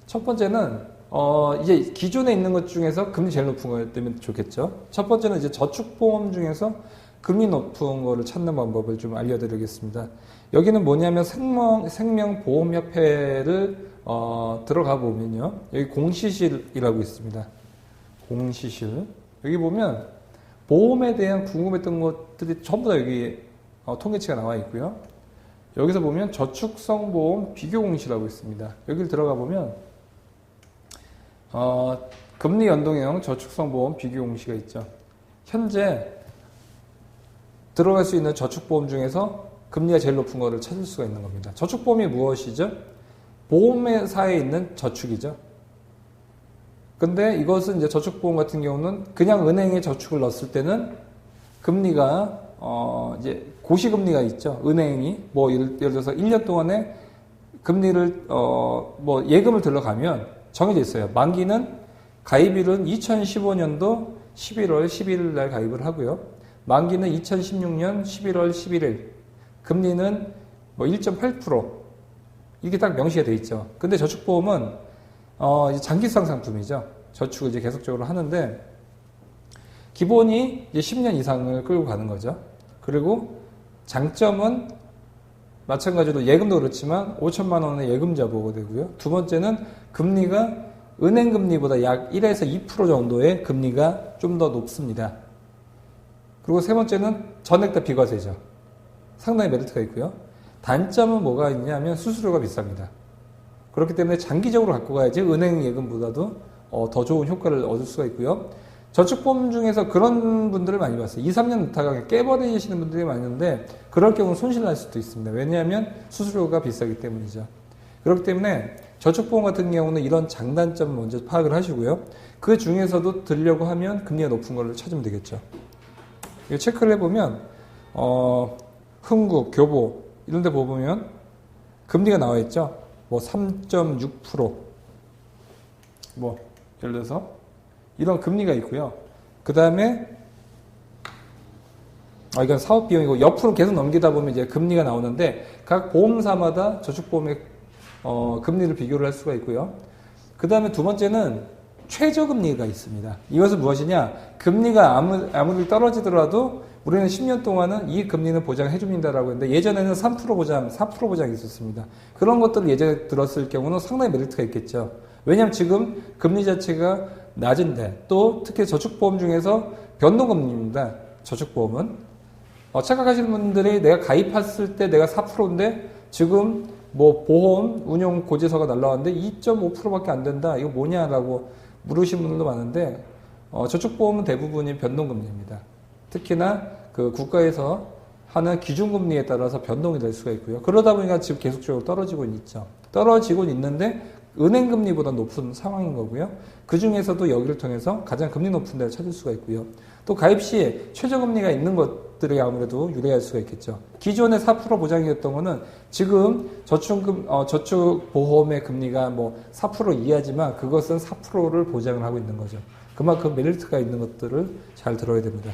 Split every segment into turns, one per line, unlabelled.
첫 번째는 이제 기존에 있는 것 중에서 금리 제일 높은 거 때문에 좋겠죠. 첫 번째는 이제 저축보험 중에서 금리 높은 거를 찾는 방법을 좀 알려드리겠습니다. 여기는 뭐냐면 생명보험협회를 들어가 보면요. 여기 공시실이라고 있습니다. 공시실. 여기 보면 보험에 대한 궁금했던 것들이 전부 다 여기 통계치가 나와 있고요. 여기서 보면 저축성보험 비교공시라고 있습니다. 여기를 들어가 보면 금리 연동형 저축성보험 비교공시가 있죠. 현재 들어갈 수 있는 저축보험 중에서 금리가 제일 높은 거를 찾을 수가 있는 겁니다. 저축보험이 무엇이죠? 보험회사에 있는 저축이죠. 근데 이것은 이제 저축보험 같은 경우는 그냥 은행에 저축을 넣었을 때는 금리가 이제 고시금리가 있죠. 은행이 뭐 예를 들어서 1년 동안에 금리를 뭐 예금을 들러가면 정해져 있어요. 만기는 가입일은 2015년도 11월 11일 날 가입을 하고요. 만기는 2016년 11월 11일. 금리는 뭐 1.8% 이게 딱 명시가 돼 있죠. 근데 저축보험은 이제 장기성 상품이죠. 저축을 이제 계속적으로 하는데 기본이 이제 10년 이상을 끌고 가는 거죠. 그리고 장점은 마찬가지로 예금도 그렇지만 5천만 원의 예금자 보고 되고요. 두 번째는 금리가 은행 금리보다 약 1에서 2% 정도의 금리가 좀 더 높습니다. 그리고 세 번째는 전액 다 비과세죠. 상당히 메리트가 있고요. 단점은 뭐가 있냐면 수수료가 비쌉니다. 그렇기 때문에 장기적으로 갖고 가야지 은행 예금보다도 더 좋은 효과를 얻을 수가 있고요. 저축보험 중에서 그런 분들을 많이 봤어요. 2, 3년 넣다가 깨버리시는 분들이 많은데 그럴 경우는 손실 날 수도 있습니다. 왜냐하면 수수료가 비싸기 때문이죠. 그렇기 때문에 저축보험 같은 경우는 이런 장단점을 먼저 파악을 하시고요. 그 중에서도 들려고 하면 금리가 높은 걸 찾으면 되겠죠. 이거 체크를 해보면 흥국, 교보 이런 데 보면 금리가 나와 있죠. 뭐 3.6% 뭐 예를 들어서 이런 금리가 있고요. 그 다음에 이건 사업 비용이고 옆으로 계속 넘기다 보면 이제 금리가 나오는데 각 보험사마다 저축보험의 금리를 비교를 할 수가 있고요. 그 다음에 두 번째는 최저금리가 있습니다. 이것은 무엇이냐? 금리가 아무리 떨어지더라도 우리는 10년 동안은 이 금리는 보장해줍니다라고 했는데 예전에는 3% 보장, 4% 보장이 있었습니다. 그런 것들을 예전에 들었을 경우는 상당히 메리트가 있겠죠. 왜냐하면 지금 금리 자체가 낮은데 또 특히 저축보험 중에서 변동금리입니다. 저축보험은. 착각하시는 분들이 내가 가입했을 때 내가 4%인데 지금 뭐 보험 운용 고지서가 날라왔는데 2.5%밖에 안 된다. 이거 뭐냐라고 물으시는 분들도 많은데 저축보험은 대부분이 변동금리입니다. 특히나 그 국가에서 하는 기준금리에 따라서 변동이 될 수가 있고요. 그러다 보니까 지금 계속적으로 떨어지고 있죠. 떨어지고 있는데 은행금리보다 높은 상황인 거고요. 그 중에서도 여기를 통해서 가장 금리 높은 데를 찾을 수가 있고요. 또 가입 시에 최저금리가 있는 것들이 아무래도 유리할 수가 있겠죠. 기존에 4% 보장이었던 거는 지금 저축보험의 금리가 뭐 4% 이하지만 그것은 4%를 보장을 하고 있는 거죠. 그만큼 메리트가 있는 것들을 잘 들어야 됩니다.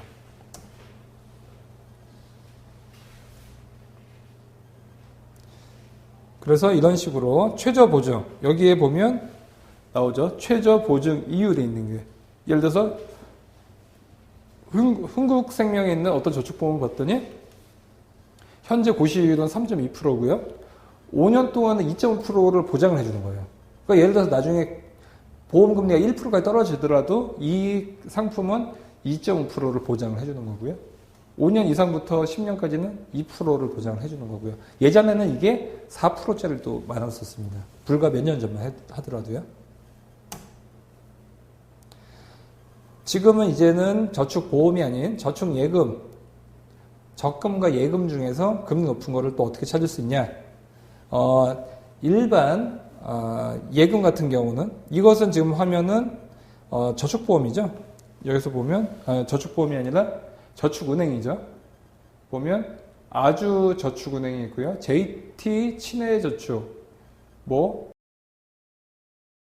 그래서 이런 식으로 최저보증, 여기에 보면 나오죠. 최저보증 이율이 있는 게. 예를 들어서 흥국생명에 있는 어떤 저축보험을 봤더니 현재 고시율은 3.2%고요. 5년 동안은 2.5%를 보장을 해주는 거예요. 그러니까 예를 들어서 나중에 보험금리가 1%까지 떨어지더라도 이 상품은 2.5%를 보장을 해주는 거고요. 5년 이상부터 10년까지는 2%를 보장을 해주는 거고요. 예전에는 이게 4%짜리도 많았었습니다. 불과 몇 년 전만 하더라도요. 지금은 이제는 저축보험이 아닌 저축예금, 적금과 예금 중에서 금리 높은 거를 또 어떻게 찾을 수 있냐. 일반 예금 같은 경우는 이것은 지금 화면은 저축보험이죠. 여기서 보면 저축보험이 아니라 저축은행이죠. 보면 아주저축은행이 있고요. JT 친해저축, 뭐